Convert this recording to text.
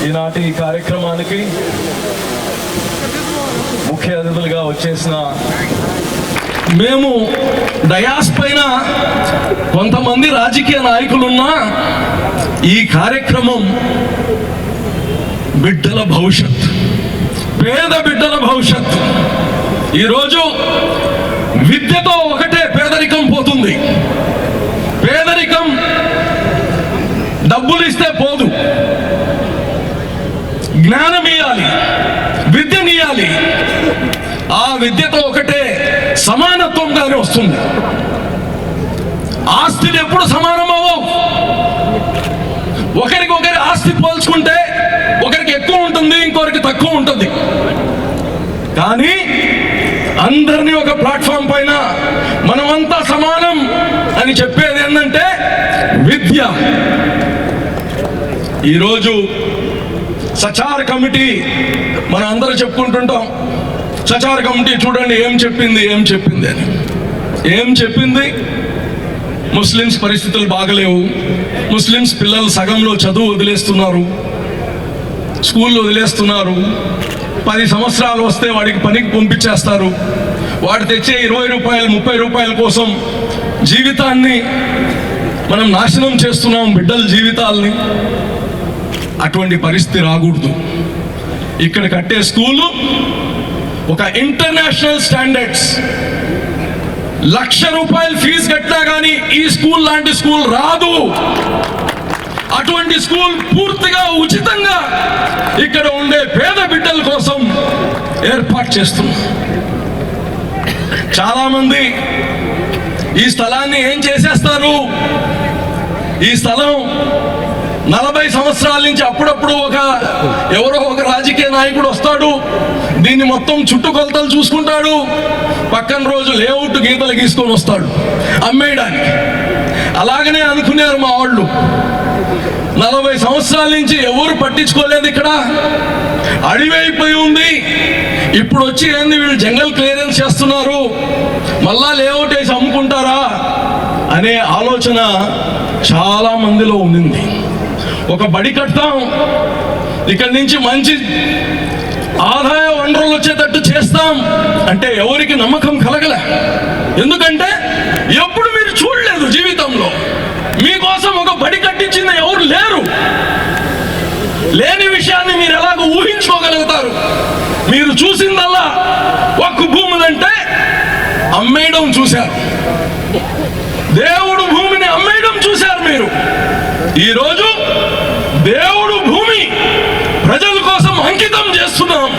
ఈనాటి ఈ కార్యక్రమానికి ముఖ్య అతిథులుగా వచ్చేసిన మేము డయాస్ పైన కొంతమంది రాజకీయ నాయకులున్నా ఈ కార్యక్రమం బిడ్డల భవిష్యత్, పేద బిడ్డల భవిష్యత్. ఈరోజు విద్యతో ఒకటే పేదరికం పోతుంది. పేదరికం డబ్బులు ఇస్తే పోదు, జ్ఞానం ఇవ్వాలి, విద్యనియాలి. ఆ విద్యతో ఒకటే సమానత్వంగానే వస్తుంది. ఆస్తులు ఎప్పుడు సమానమవ్వవు. ఒకరికొకరి ఆస్తి పోల్చుకుంటే ఒకరికి ఎక్కువ ఉంటుంది, ఇంకొకరికి తక్కువ ఉంటుంది. కానీ అందరినీ ఒక ప్లాట్ఫామ్ పైన మనమంతా సమానం అని చెప్పేది ఏంటంటే విద్య. ఈరోజు సచార్ కమిటీ మనం అందరూ చెప్పుకుంటుంటాం. సచార్ కమిటీ చూడండి ఏం చెప్పింది అని. ఏం చెప్పింది? ముస్లిమ్స్ పరిస్థితులు బాగలేవు, ముస్లిమ్స్ పిల్లలు సగంలో చదువు వదిలేస్తున్నారు, స్కూళ్ళు వదిలేస్తున్నారు. 10 సంవత్సరాలు వస్తే వాడికి పనికి పంపించేస్తారు. వాడు తెచ్చే 20 రూపాయలు 30 రూపాయల కోసం జీవితాన్ని మనం నాశనం చేస్తున్నాం, బిడ్డల జీవితాల్ని. అటువంటి పరిస్థితి రాకూడదు. ఇక్కడ కట్టే స్కూలు ఒక ఇంటర్నేషనల్ స్టాండర్డ్స్. 1,00,000 రూపాయలు ఫీజు కట్టినా కానీ ఈ స్కూల్ లాంటి స్కూల్ రాదు. అటువంటి స్కూల్ పూర్తిగా ఉచితంగా ఇక్కడ ఉండే పేద బిడ్డల కోసం ఏర్పాటు చేస్తున్నాం. చాలా మంది ఈ స్థలాన్ని ఏం చేసేస్తారు? ఈ స్థలం 40 సంవత్సరాల నుంచి అప్పుడప్పుడు ఎవరో ఒక రాజకీయ నాయకుడు వస్తాడు, దీన్ని మొత్తం చుట్టుకొలతలు చూసుకుంటాడు, పక్కన రోజు లేఅవుట్ గీతలు గీసుకొని వస్తాడు అమ్మేయడానికి. అలాగనే అనుకున్నారు మా వాళ్ళు. 40 సంవత్సరాల నుంచి ఎవరు పట్టించుకోలేదు. ఇక్కడ అడవి అయిపోయి ఉంది. ఇప్పుడు వచ్చి ఏంది వీళ్ళు జంగల్ క్లియరెన్స్ చేస్తున్నారు, మళ్ళా లేఅవుట్ వేసి అమ్ముకుంటారా అనే ఆలోచన చాలా మందిలో ఉండింది. ఒక బడి కడతాం, ఇక్కడి నుంచి మంచి ఆదాయ వనరులు వచ్చేటట్టు చేస్తాం అంటే ఎవరికి నమ్మకం కలగలే. ఎందుకంటే ఎప్పుడు మీరు చూడలేదు జీవితంలో. మీకోసం ఒక బడి కట్టించింది ఎవరు లేరు. లేని విషయాన్ని మీరు ఎలాగ ఊహించుకోగలుగుతారు? మీరు చూసిందల్లా ఒక్క భూములంటే అమ్మేయడం చూశారు, దేవుడు భూమిని అమ్మేయడం చూశారు మీరు. ఈరోజు దేవుడు భూమి ప్రజల కోసం అంకితం చేస్తున్నాం.